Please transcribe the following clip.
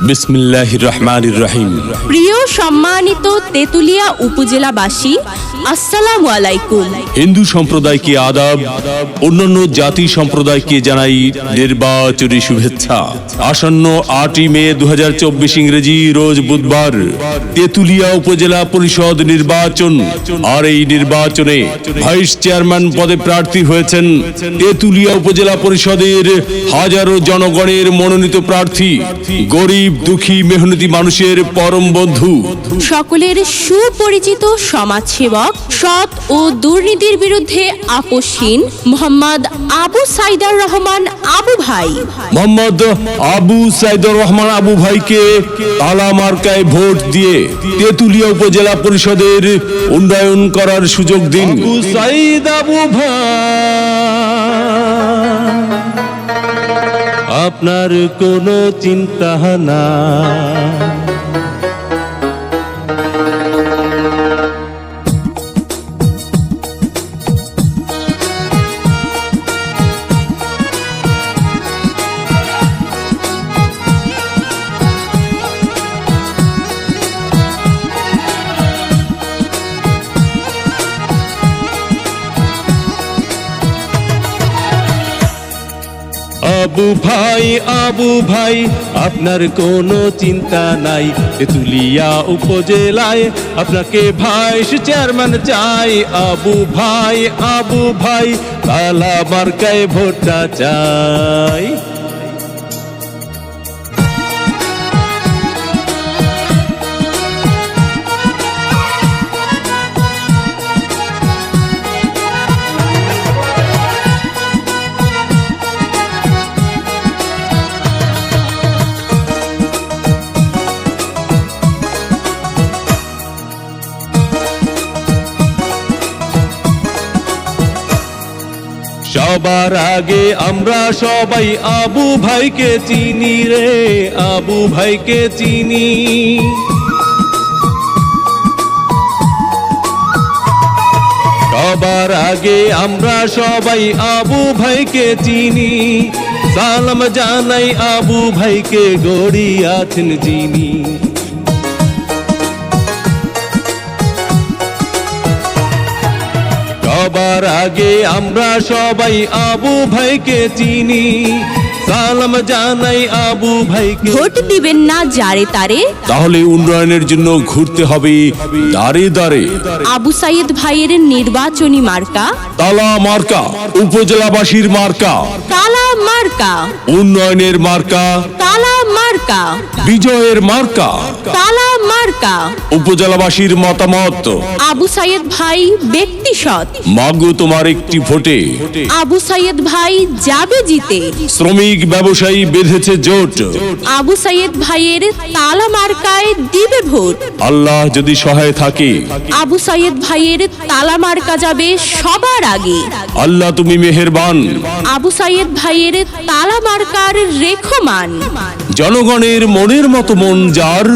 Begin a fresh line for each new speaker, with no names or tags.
বিসমিল্লাহির রহমানির রহিম।
প্রিয় সম্মানিত তেতুলিয়া উপজেলাবাসী, আসসালামু আলাইকুম।
হিন্দু সম্প্রদায়কে আদাব, অন্যান্য জাতি সম্প্রদায়কে জানাই নির্বাচনী শুভেচ্ছা। আসন্ন 8 মে 2024 ইংরেজি রোজ বুধবার তেতুলিয়া উপজেলা পরিষদ নির্বাচন। আর এই নির্বাচনে ভাইস চেয়ারম্যান পদে প্রার্থী হয়েছেন তেতুলিয়া উপজেলা পরিষদের হাজারো জনগণের মনোনীত প্রার্থী, গরিব দুঃখী মেহনতি মানুষের পরম বন্ধু,
সকলের সুপরিচিত সমাজসেবক, সৎ ও দুর্নীতির বিরুদ্ধে আপোষহীন মোহাম্মদ আবু সাইদার রহমান আবু ভাই।
মোহাম্মদ আবু সাইদুর রহমান আবু ভাইকে তালা মার্কায় ভোট দিয়ে তেতুলিয়া উপজেলা পরিষদের উন্নয়ন করার সুযোগ দিন। আবু সাইদ আবু ভাই, আপনার কোনো চিন্তা না। আবু ভাই আপনার কোনো চিন্তা নাই, তেতুলিয়া উপজেলায় আপনাকে ভাইস চেয়ারম্যান চাই। আবু ভাই তালা মার্কায় ভোটটা চাই। সবার আগে আমরা সবাই আবু ভাইকে চিনি রে, আবু ভাইকে চিনি। সবার আগে আমরা সবাই আবু ভাইকে চিনি। সালাম জানাই আবু ভাইকে, গড়িয়াছেন যিনি। সবার আগে আমরা সবাই আবু ভাইকে চিনি। সালাম জানাই আবু ভাইকে।
ভোট দিবেন না যারে তারে,
তাহলে উন্নয়নের জন্য ঘুরতে হবে দাঁড়ে দাঁড়ে।
আবু সাইদ ভাইয়ের নির্বাচনী মার্কা
তালা মার্কা, উপজেলাবাসীর মার্কা,
তালা মার্কা,
উন্নয়নের মার্কা,
তালা মার্কা,
বিজয়ের মার্কা,
তালা মার্কা।
উপজেলাবাসীর মতামত।
আবু সাইদ ভাই ব্যক্তি সৎ,
মাগো তোমার একটি ভোটে
আবু সাইদ ভাই যাবে জিতে।
শ্রমিক ব্যবসায়ী বেঁধেছে জোট,
আবু সাইদ ভাইয়ের তালা মার্কায় দিবে ভোট।
আল্লাহ যদি সহায় থাকে,
আবু সাইদ ভাইয়ের তালা মার্কা যাবে সবার আগে।
আল্লাহ তুমি মেহেরবান।
আবু সাইদ ভাইয়ের তালা মার্কার রেখমান।
জনগণের মনের মতো মন যার,